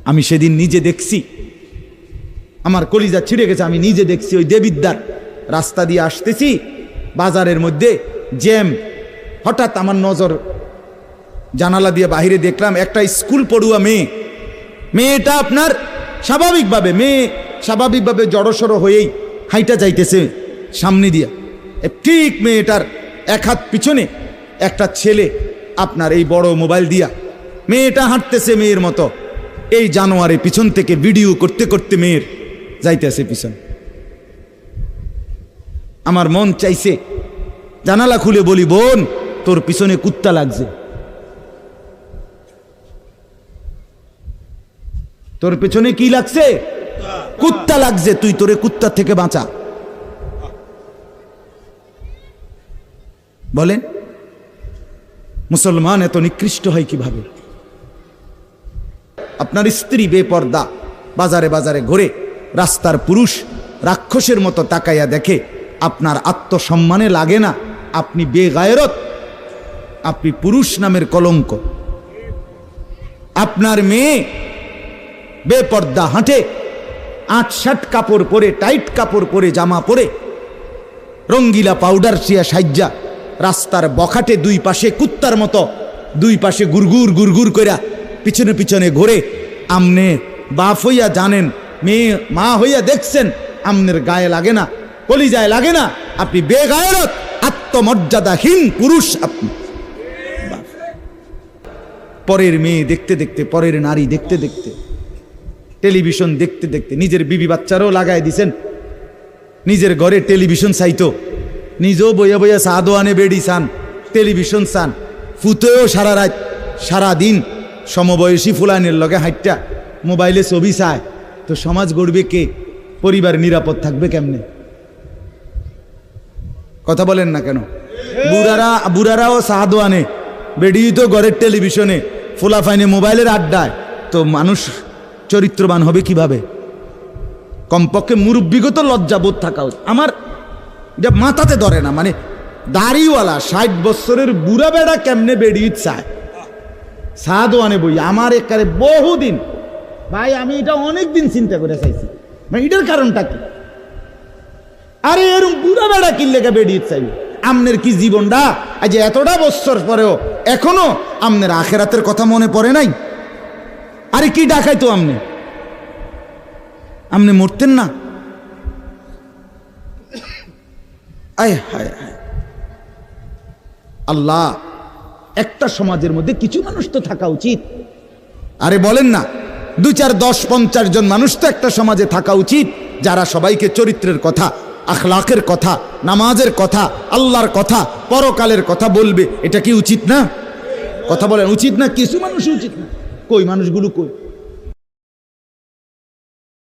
আমি সেদিন নিজে দেখছি, আমার কলিজা ছিঁড়ে গেছে। আমি নিজে দেখছি ওই দেবিদ্যার রাস্তা দিয়ে আসতেছি, বাজারের মধ্যে জ্যাম। হঠাৎ আমার নজর জানালা দিয়ে বাহিরে দেখলাম একটা স্কুল পড়ুয়া মেয়েটা আপনার স্বাভাবিকভাবে জড়সড় হয়েই হাইটা যাইতেছে সামনে দিয়া। ঠিক মেয়েটার এক হাত পিছনে একটা ছেলে আপনার এই বড় মোবাইল দিয়া, মেয়েটা হাঁটতেছে মেয়ের মতো, এই জানোয়ারে পিছন থেকে ভিডিও করতে করতে মেয়ের যাইতেছে পিছন। আমার মন চাইছে জানালা খুলে বলি, বোন তোর পিছনে কুত্তা লাগছে, তোর পেছনে কি লাগছে? কুত্তা লাগছে, তুই তোরে কুত্তা থেকে বাঁচা। বলেন মুসলমান এত নিকৃষ্ট হয় কিভাবে? আপনার স্ত্রী বেপর্দা বাজারে বাজারে ঘুরে, রাস্তার পুরুষ রাক্ষসের মতো তাকাইয়া দেখে, আপনার আত্মসম্মানে লাগে না, আপনি বেগায়রত, আপনি পুরুষ নামের কলঙ্ক। আপনার মেয়ে বেপর্দা হাঁটে, ৮-৬০ কাপড় পরে, টাইট কাপড় পরে, জামা পরে, রঙ্গিলা পাউডার সিয়া সাজ্জা রাস্তার বখাটে দুই পাশে কুত্তার মতো দুই পাশে গুরগুর গুরগুর কইরা পিছনে পিছনে ঘুরে। আমনে বাপ হইয়া জানেন, মেয়ে মা হইয়া দেখছেন, আমনের গায়ে লাগে না, কলিজায় লাগে না, আপনি বেগায়রত, আত্মমর্যাদাহীন পুরুষ আপনি। পরের মেয়ে দেখতে দেখতে, পরের নারী দেখতে দেখতে, টেলিভিশন দেখতে দেখতে নিজের বিবি বাচ্চারও লাগাই দিছেন, নিজের ঘরে টেলিভিশন চাইতো, নিজেও বইয়া বইয়া চা দোয়ানে বেড়ি চান, টেলিভিশন চান, ফুতেও সারা রাত সারা দিন সমবয়সী ফুলানের লগে হাইটটা মোবাইলে ছবি চায়, তো সমাজ গড়বে কে? পরিবার নিরাপদ থাকবে কেমনে? কথা বলেন না কেন? বুড়ারাও চা দোয়ানে, বেড়ি তো ঘরের টেলিভিশনে, ফুলা ফাইনে মোবাইলের আড্ডায়, তো মানুষ চরিত্রবান হবে কিভাবে? কমপক্ষে মুরব্বিগত লজ্জাবোধ থাকা উচিত। আমার এটা মাথাতে ধরে না, মানে দাড়িওয়ালা ৬০ বছরের বুড়া বেড়া কেমনে বেড়িয়ে চায় সাদওয়ানে বই? আমার একারে বহুদিন ভাই, আমি এটা অনেক দিন চিন্তা করে চাইছি, মানে এটার কারণটা কি? আরে এরকম বুড়া বেড়া কিনলেকে বেড়িয়ে চাইবে? আমনের কি জীবনটা আজ এতটা বছর পরেও এখনো আমনের আখেরাতের কথা মনে পড়ে নাই? আরে কি ডাকাইতো আমনে মরতেন না? আয় হায় হায় আল্লাহ, একটা সমাজের মধ্যে কিছু মানুষ তো থাকা উচিত। আরে বলেন না, ২, ৪, ১০, ৫০ জন মানুষ তো একটা সমাজে থাকা উচিত, যারা সবাইকে চরিত্রের কথা, আখলাকের কথা, নামাজের কথা, আল্লাহর কথা, পরকালের কথা বলবে। এটা কি উচিত না? কথা বলেন, উচিত না? কিছু মানুষ উচিত না। কই মানুষগুলো কই?